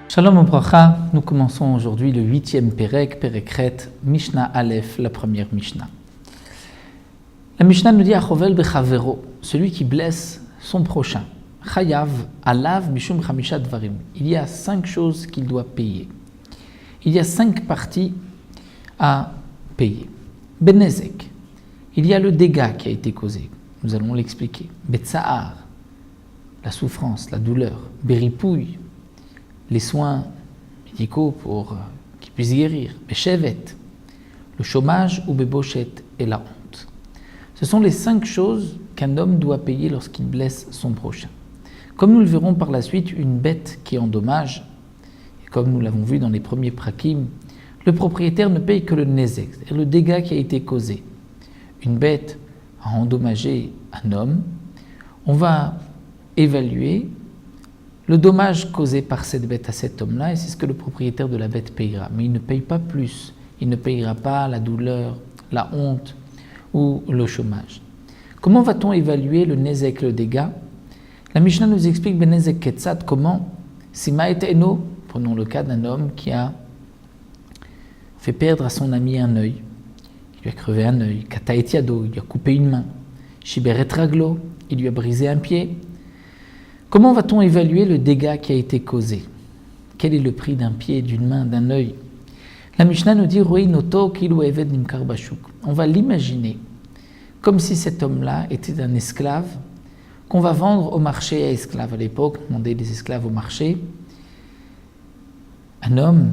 Shalom Obracha, nous commençons aujourd'hui le 8e Perek, Perekret, Mishnah Aleph, la première Mishnah. La Mishnah nous dit Achovel bechavero, celui qui blesse son prochain. Chayav alav mishum chamisha dvarim. Il y a 5 choses qu'il doit payer. Il y a 5 parties à payer. Benezek, il y a le dégât qui a été causé. Nous allons l'expliquer. Betsahar, la souffrance, la douleur. Beripouille, les soins médicaux pour qu'il puisse guérir. Beshevet, le chômage, ou bebochet et la honte. Ce sont les 5 choses qu'un homme doit payer lorsqu'il blesse son prochain. Comme nous le verrons par la suite, une bête qui endommage, et comme nous l'avons vu dans les premiers prakim, le propriétaire ne paye que le nezek, c'est-à-dire le dégât qui a été causé. Une bête a endommagé un homme, on va évaluer le dommage causé par cette bête à cet homme-là, et c'est ce que le propriétaire de la bête payera. Mais il ne paye pas plus, il ne payera pas la douleur, la honte ou le chômage. Comment va-t-on évaluer le nezek, le dégât? La Mishnah nous explique benezek ketzad, comment, si ma'et eno, prenons le cas d'un homme qui a fait perdre à son ami un œil, il lui a crevé un œil, kataet yado, il lui a coupé une main, shiberet raglo, il lui a brisé un pied. Comment va-t-on évaluer le dégât qui a été causé? Quel est le prix d'un pied, d'une main, d'un œil? La Mishnah nous dit Roi noto kilu eved nimkar bashuk. On va l'imaginer comme si cet homme-là était un esclave qu'on va vendre au marché à esclaves. À l'époque, on vendait des esclaves au marché. Un homme,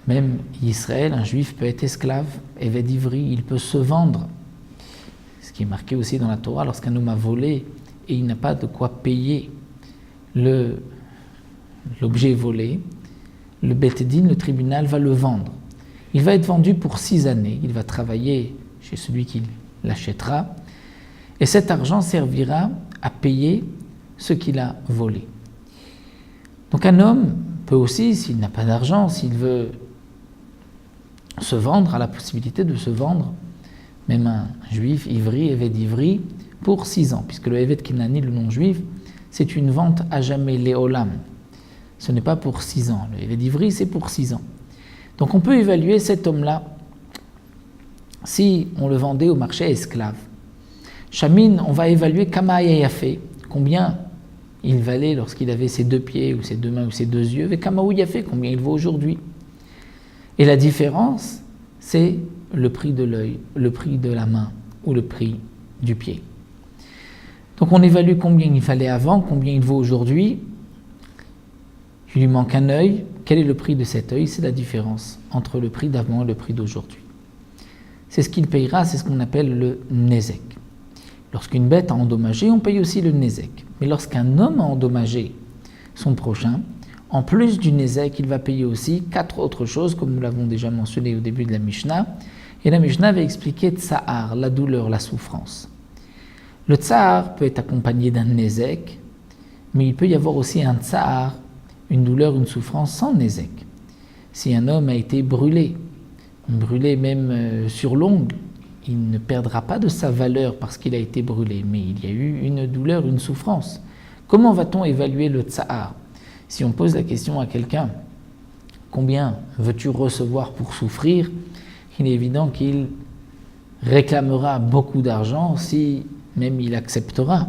même Israël, un juif peut être esclave, eved ivri, il peut se vendre. Ce qui est marqué aussi dans la Torah, lorsqu'un homme a volé et il n'a pas de quoi payer l'objet volé, le Beth Din, le tribunal, va le vendre. Il va être vendu pour 6 années. Il va travailler chez celui qui l'achètera. Et cet argent servira à payer ce qu'il a volé. Donc un homme peut aussi, s'il n'a pas d'argent, s'il veut se vendre, a la possibilité de se vendre, même un juif, ivri, éved ivri, pour 6 ans. Puisque le éved kinani, le non-juif, c'est une vente à jamais, léolam. Ce n'est pas pour 6 ans. Le éved ivri, c'est pour 6 ans. Donc on peut évaluer cet homme-là si on le vendait au marché esclave. Shamin, on va évaluer kama yafé, combien il valait lorsqu'il avait ses 2 pieds ou ses 2 mains ou ses 2 yeux, et kama yafé, combien il vaut aujourd'hui. Et la différence, c'est le prix de l'œil, le prix de la main ou le prix du pied. Donc on évalue combien il fallait avant, combien il vaut aujourd'hui. Il lui manque un œil. Quel est le prix de cet œil? C'est la différence entre le prix d'avant et le prix d'aujourd'hui. C'est ce qu'il payera, c'est ce qu'on appelle le nezek. Lorsqu'une bête a endommagé, on paye aussi le nezek. Mais lorsqu'un homme a endommagé son prochain, en plus du nezek, il va payer aussi 4 autres choses, comme nous l'avons déjà mentionné au début de la Mishnah. Et la Mishnah va expliquer tsahar, la douleur, la souffrance. Le tsahar peut être accompagné d'un nezek, mais il peut y avoir aussi un tsahar, une douleur, une souffrance sans nezek. Si un homme a été brûlé même sur l'ongle, il ne perdra pas de sa valeur parce qu'il a été brûlé, mais il y a eu une douleur, une souffrance. Comment va-t-on évaluer le tsahar? Si on pose la question à quelqu'un, combien veux-tu recevoir pour souffrir? Il est évident qu'il réclamera beaucoup d'argent si même il acceptera.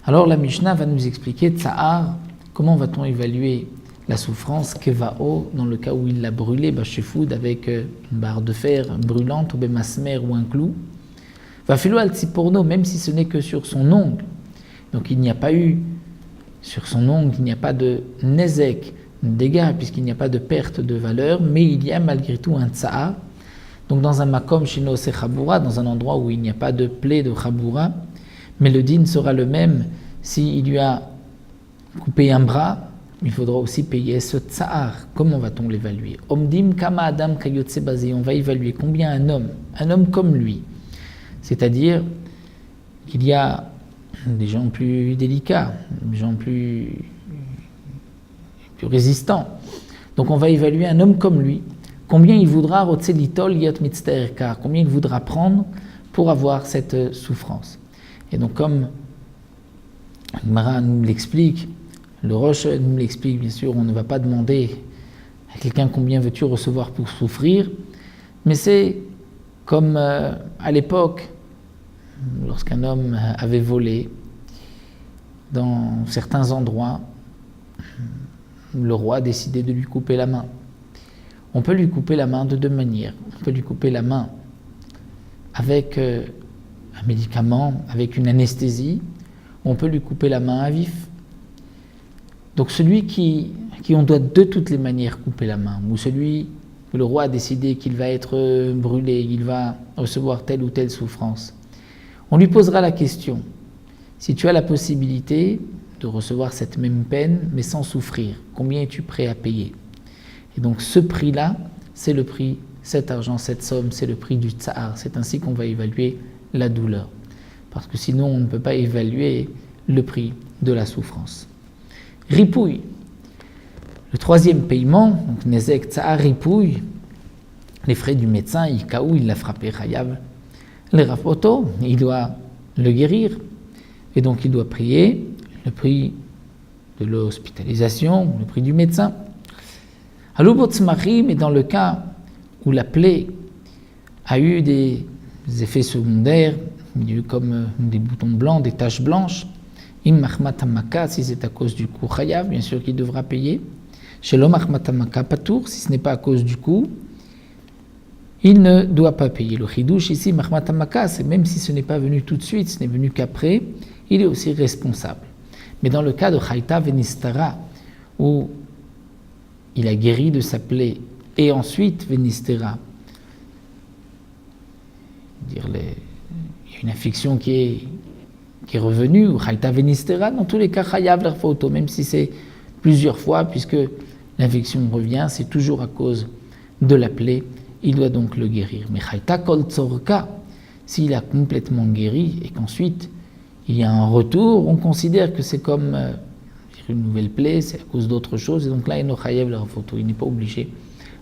Alors la Mishnah va nous expliquer tsahar, comment va-t-on évaluer la souffrance kevao dans le cas où il l'a brûlé bashefoud avec une barre de fer brûlante ou bemasmer ou un clou. Va filo al tziporno, même si ce n'est que sur son ongle. Donc il n'y a pas eu sur son ongle, il n'y a pas de nezek, de dégâts puisqu'il n'y a pas de perte de valeur, mais il y a malgré tout un tsahar. Donc dans un makom shino se chabura, dans un endroit où il n'y a pas de plaie de chabura, mais le din sera le même s'il lui a coupé un bras, il faudra aussi payer ce tsahar. Comment va-t-on l'évaluer? Omdim kama adam kayotse basé, on va évaluer combien un homme comme lui. C'est-à-dire qu'il y a des gens plus délicats, des gens plus résistants. Donc on va évaluer un homme comme lui. Combien il voudra rotzelitol yot mitzterkar, combien il voudra prendre pour avoir cette souffrance. Et donc comme Gemara nous l'explique, le Rosh nous l'explique, bien sûr, on ne va pas demander à quelqu'un combien veux-tu recevoir pour souffrir, mais c'est comme à l'époque, lorsqu'un homme avait volé dans certains endroits, le roi décidait de lui couper la main. On peut lui couper la main de deux manières. On peut lui couper la main avec un médicament, avec une anesthésie. On peut lui couper la main à vif. Donc celui qui on doit de toutes les manières couper la main, ou celui où le roi a décidé qu'il va être brûlé, il va recevoir telle ou telle souffrance, on lui posera la question, si tu as la possibilité de recevoir cette même peine, mais sans souffrir, combien es-tu prêt à payer? Et donc ce prix-là, c'est le prix, cet argent, cette somme, c'est le prix du tsar. C'est ainsi qu'on va évaluer la douleur. Parce que sinon, on ne peut pas évaluer le prix de la souffrance. Ripouille. Le troisième paiement, donc Nezek tsar ripouille, les frais du médecin, Ikaou, il l'a frappé, Chayav. Le rapoto, il doit le guérir. Et donc il doit payer le prix de l'hospitalisation, le prix du médecin. Mais dans le cas où la plaie a eu des effets secondaires, il y a eu comme des boutons blancs, des taches blanches, si c'est à cause du coup, Chayav, bien sûr qu'il devra payer. Chez l'homme Patour, si ce n'est pas à cause du coup, il ne doit pas payer. Le chidouche ici, c'est même si ce n'est pas venu tout de suite, ce n'est venu qu'après, il est aussi responsable. Mais dans le cas de Chaïta Venistara, où il a guéri de sa plaie, et ensuite Venistera, il y a une infection qui est revenue, ou Chaïta Venistera, dans tous les cas, Chayav leur photo, même si c'est plusieurs fois, puisque l'infection revient, c'est toujours à cause de la plaie, il doit donc le guérir. Mais Chaïta Kol Tzorka, s'il a complètement guéri, et qu'ensuite il y a un retour, on considère que c'est comme une nouvelle plaie, c'est à cause d'autre chose, et donc là, il n'est pas obligé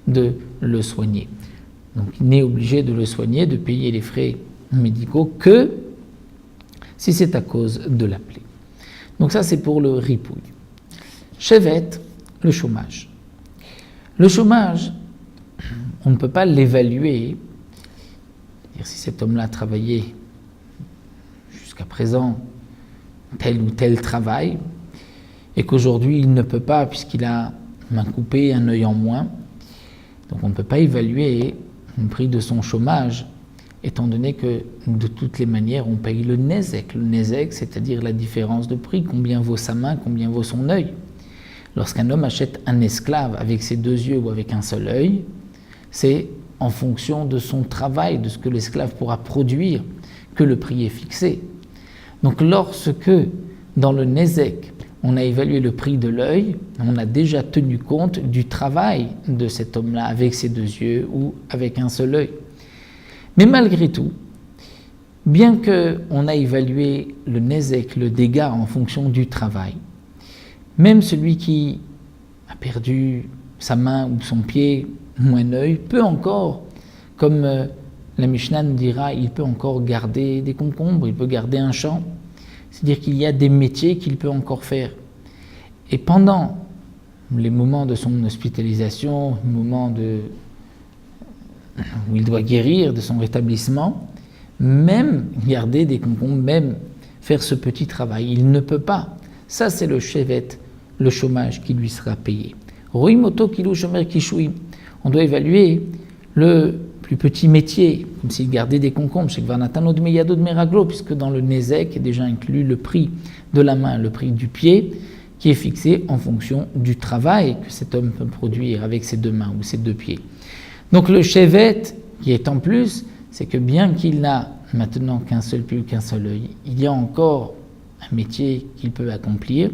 de le soigner. Donc il n'est obligé de le soigner, de payer les frais médicaux que si c'est à cause de la plaie. Donc ça, c'est pour le ripouille. Chevet, le chômage. Le chômage, on ne peut pas l'évaluer. Si cet homme-là a travaillé jusqu'à présent tel ou tel travail, et qu'aujourd'hui il ne peut pas puisqu'il a main coupée, un œil en moins, donc on ne peut pas évaluer le prix de son chômage, étant donné que de toutes les manières on paye le nezek. Le nezek, c'est-à-dire la différence de prix, combien vaut sa main, combien vaut son œil. Lorsqu'un homme achète un esclave avec ses deux yeux ou avec un seul œil, c'est en fonction de son travail, de ce que l'esclave pourra produire, que le prix est fixé. Donc lorsque, dans le nezek, on a évalué le prix de l'œil, on a déjà tenu compte du travail de cet homme-là avec ses deux yeux ou avec un seul œil. Mais malgré tout, bien qu'on a évalué le nezek, le dégât en fonction du travail, même celui qui a perdu sa main ou son pied ou un œil peut encore, comme la Mishnah nous dira, il peut encore garder des concombres, il peut garder un champ. C'est-à-dire qu'il y a des métiers qu'il peut encore faire. Et pendant les moments de son hospitalisation, le moment où il doit guérir de son rétablissement, même garder des concombres, même faire ce petit travail, il ne peut pas. Ça, c'est le chevet, le chômage qui lui sera payé. Roimoto kilou shomer kishui. On doit évaluer le plus petit métier, comme s'il gardait des concombres, puisque dans le nezek est déjà inclus le prix de la main, le prix du pied, qui est fixé en fonction du travail que cet homme peut produire avec ses deux mains ou ses deux pieds. Donc le chevet, qui est en plus, c'est que bien qu'il n'a maintenant qu'un seul pied ou qu'un seul œil, il y a encore un métier qu'il peut accomplir,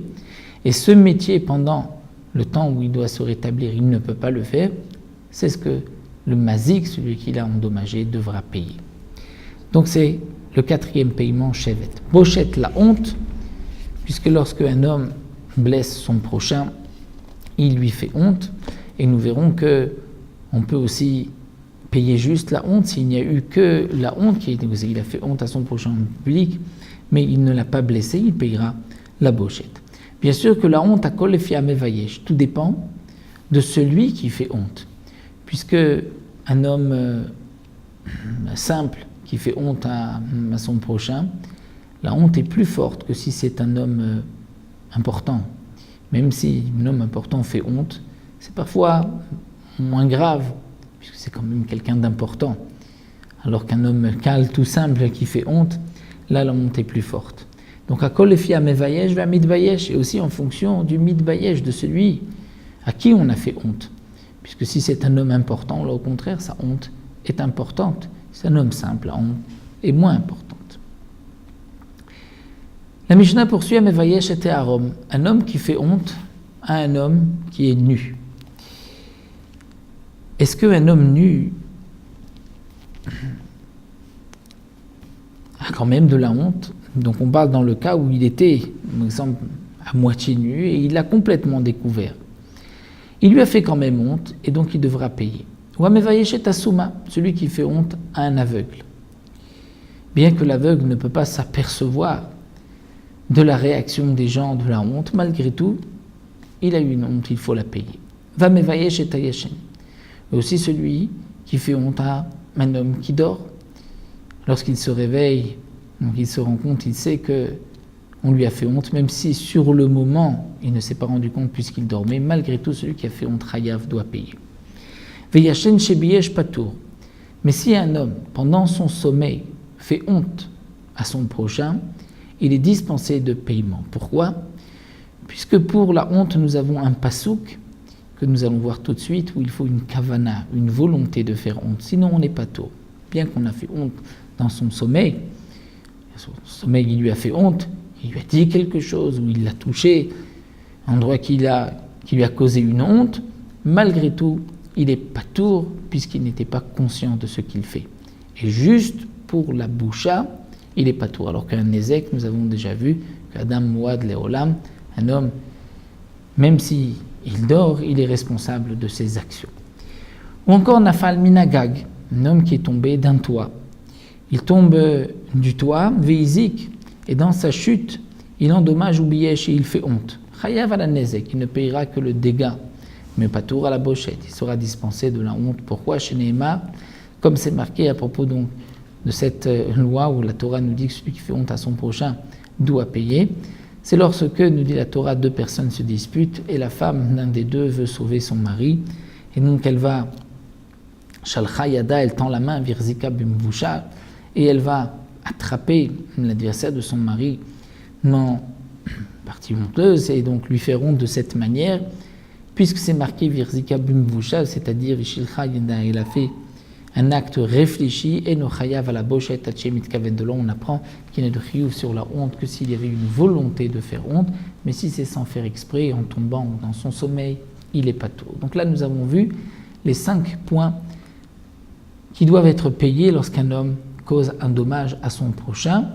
et ce métier, pendant le temps où il doit se rétablir, il ne peut pas le faire, c'est ce que le mazik, celui qui l'a endommagé, devra payer. Donc c'est le quatrième paiement, chevet. Bochet, la honte, puisque lorsque un homme blesse son prochain, il lui fait honte, et nous verrons que on peut aussi payer juste la honte s'il n'y a eu que la honte qui a été causée. Il a fait honte à son prochain public, mais il ne l'a pas blessé, il payera la bochette. Bien sûr que la honte à kol efi hamevayesh, tout dépend de celui qui fait honte. Puisque un homme simple qui fait honte à son prochain, la honte est plus forte que si c'est un homme important. Même si un homme important fait honte, c'est parfois moins grave, puisque c'est quand même quelqu'un d'important. Alors qu'un homme calme, tout simple, qui fait honte, là, la honte est plus forte. Donc, à kol efi hamevayesh va mitbayesh, et aussi en fonction du mitbayesh, de celui à qui on a fait honte. Puisque si c'est un homme important, là, au contraire, sa honte est importante. Si c'est un homme simple, la honte est moins importante. La Mishnah poursuit hamevayesh et arom, un homme qui fait honte à un homme qui est nu. Est-ce qu'un homme nu a quand même de la honte? Donc on parle dans le cas où il était, par exemple, à moitié nu et il l'a complètement découvert. Il lui a fait quand même honte et donc il devra payer. Ou hamevayesh et asuma, celui qui fait honte à un aveugle. Bien que l'aveugle ne peut pas s'apercevoir de la réaction des gens de la honte, malgré tout, il a eu une honte, il faut la payer. Vamevayesh et ayeshen. Et aussi celui qui fait honte à un homme qui dort. Lorsqu'il se réveille, donc il se rend compte, il sait que on lui a fait honte, même si sur le moment, il ne s'est pas rendu compte puisqu'il dormait. Malgré tout, celui qui a fait honte, Chayav, doit payer. Veyashen shebiyesh patour. Mais si un homme, pendant son sommeil, fait honte à son prochain, il est dispensé de paiement. Pourquoi? Puisque pour la honte, nous avons un pasouk que nous allons voir tout de suite, où il faut une kavana, une volonté de faire honte. Sinon, on n'est pas tôt. Bien qu'on a fait honte dans son sommeil, il lui a fait honte, il lui a dit quelque chose, ou il l'a touché, un endroit qui lui a causé une honte, malgré tout, il est patour, puisqu'il n'était pas conscient de ce qu'il fait. Et juste pour la boucha, il est patour. Alors qu'un nezek, nous avons déjà vu qu'Adam Mouad Leolam, un homme, même si il dort, il est responsable de ses actions. Ou encore Nafal Minagag, un homme qui est tombé d'un toit. Il tombe du toit, Veizik, et dans sa chute, il endommage ou biyesh et il fait honte. Chayav à la nezek, il ne payera que le dégât, mais pas tour à la bochette, il sera dispensé de la honte. Pourquoi chez Nehema, comme c'est marqué à propos donc de cette loi où la Torah nous dit que celui qui fait honte à son prochain doit payer, c'est lorsque, nous dit la Torah, deux personnes se disputent et la femme d'un des deux veut sauver son mari, et donc elle va, Shalcha Yada, elle tend la main, Virzika Bimvusha, et elle va attraper l'adversaire de son mari dans partie honteuse et donc lui faire honte de cette manière, puisque c'est marqué Virzika Bimvusha, c'est-à-dire Shilcha Yada, il a fait un acte réfléchi, et no chayav à la bochette hachemit kaven de là, on apprend qu'il n'est de chiyuv sur la honte que s'il y avait une volonté de faire honte, mais si c'est sans faire exprès, en tombant dans son sommeil, il est patour. Donc là, nous avons vu les 5 points qui doivent être payés lorsqu'un homme cause un dommage à son prochain,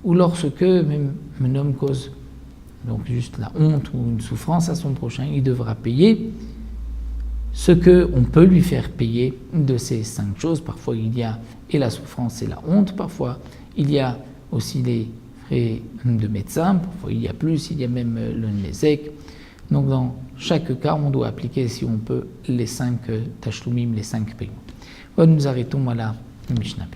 ou lorsque même un homme cause donc juste la honte ou une souffrance à son prochain, il devra payer ce qu'on peut lui faire payer de ces 5 choses. Parfois il y a et la souffrance et la honte, parfois il y a aussi les frais de médecin, parfois il y a plus, il y a même le nezek. Donc dans chaque cas, on doit appliquer, si on peut, les 5 tashlumim, les 5 paiements. Voilà, nous arrêtons à la Mishnah.